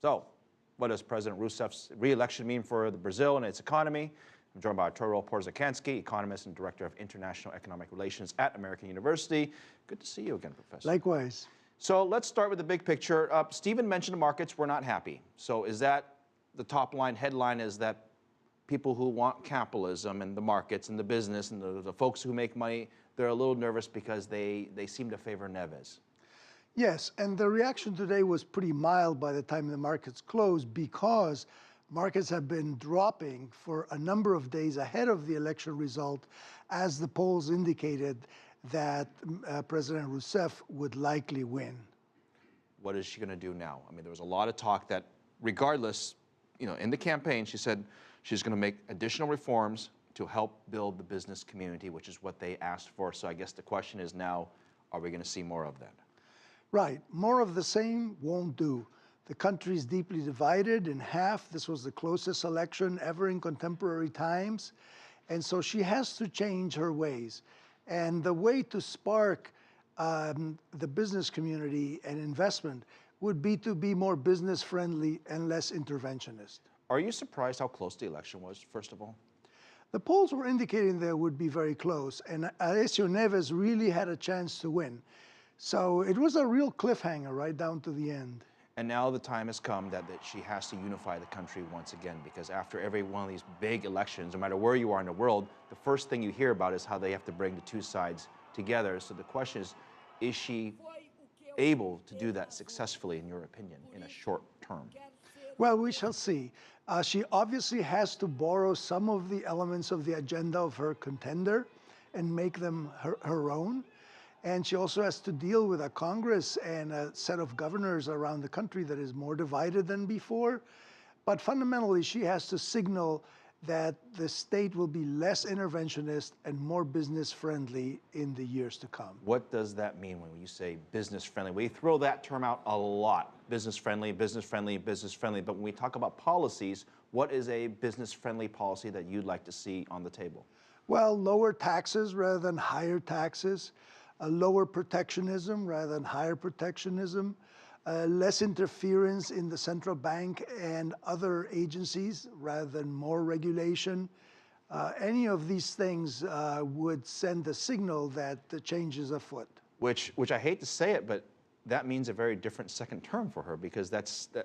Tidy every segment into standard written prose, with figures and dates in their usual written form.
So, what does President Rousseff's re-election mean for Brazil and its economy? I'm joined by Arturo Porzecanski, economist and director of international economic relations at American University. Good to see you again, Professor. Likewise. So let's start with the big picture. Stephen mentioned the markets were not happy. So is that the top line headline, is that people who want capitalism and the markets and the business and the folks who make money, they're a little nervous because they seem to favor Neves? Yes, and the reaction today was pretty mild by the time the markets closed, because markets have been dropping for a number of days ahead of the election result, as the polls indicated that President Rousseff would likely win. What is she going to do now? I mean, there was a lot of talk that regardless, in the campaign, she said she's going to make additional reforms to help build the business community, which is what they asked for. So I guess the question is now, are we going to see more of that? Right. More of the same won't do. The country is deeply divided in half. This was the closest election ever in contemporary times. And so she has to change her ways. And the way to spark the business community and investment would be to be more business friendly and less interventionist. Are you surprised how close the election was, first of all? The polls were indicating that it would be very close, and Aécio Neves really had a chance to win. So it was a real cliffhanger right down to the end. And now the time has come that she has to unify the country once again, because after every one of these big elections, no matter where you are in the world, the first thing you hear about is how they have to bring the two sides together. So the question is she able to do that successfully, in your opinion, in a short term? Well, we shall see. She obviously has to borrow some of the elements of the agenda of her contender and make them her own. And she also has to deal with a Congress and a set of governors around the country that is more divided than before. But fundamentally, she has to signal that the state will be less interventionist and more business friendly in the years to come. What does that mean when you say business friendly? We throw that term out a lot. Business friendly, business friendly, business friendly. But when we talk about policies, what is a business friendly policy that you'd like to see on the table? Well, lower taxes rather than higher taxes. A lower protectionism rather than higher protectionism, less interference in the central bank and other agencies rather than more regulation. Any of these things would send a signal that the change is afoot. Which I hate to say it, but that means a very different second term for her, because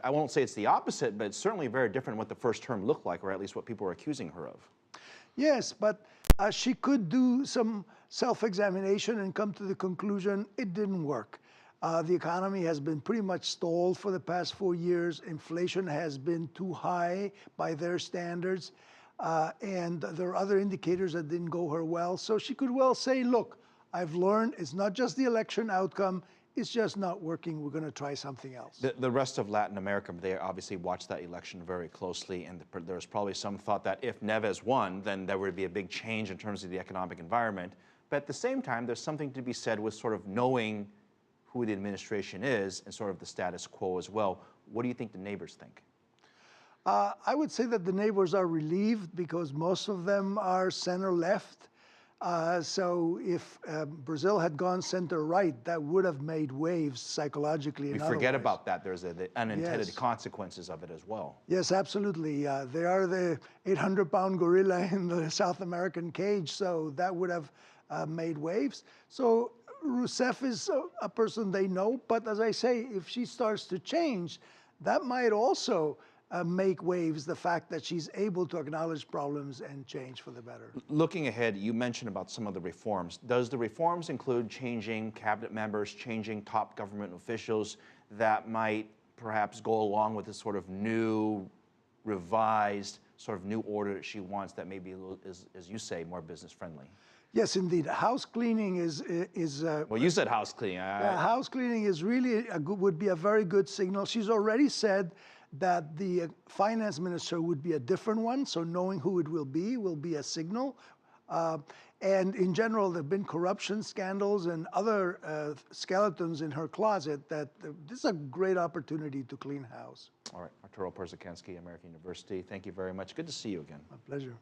I won't say it's the opposite, but it's certainly very different what the first term looked like, or at least what people are accusing her of. Yes, but she could do some self-examination and come to the conclusion it didn't work. The economy has been pretty much stalled for the past 4 years. Inflation has been too high by their standards. And there are other indicators that didn't go her well. So she could well say, look, I've learned it's not just the election outcome, it's just not working. We're going to try something else. The rest of Latin America, they obviously watched that election very closely, and there's probably some thought that if Neves won, then there would be a big change in terms of the economic environment. But at the same time, there's something to be said with sort of knowing who the administration is and sort of the status quo as well. What do you think the neighbors think? I would say that the neighbors are relieved because most of them are center-left. So if Brazil had gone center-right, that would have made waves psychologically. We forget about that. There's the unintended consequences of it as well. Yes, absolutely. They are the 800-pound gorilla in the South American cage, so that would have made waves. So Rousseff is a person they know, but as I say, if she starts to change, that might also make waves, the fact that she's able to acknowledge problems and change for the better. Looking ahead, you mentioned about some of the reforms. Does the reforms include changing cabinet members, changing top government officials that might perhaps go along with this sort of new, revised, sort of new order that she wants that may be, as you say, more business friendly? Yes, indeed. House cleaning is well, you said house cleaning. House cleaning is really would be a very good signal. She's already said that the finance minister would be a different one, so knowing who it will be a signal. And in general, there have been corruption scandals and other skeletons in her closet that this is a great opportunity to clean house. All right, Arturo Porzecanski, American University. Thank you very much. Good to see you again. My pleasure.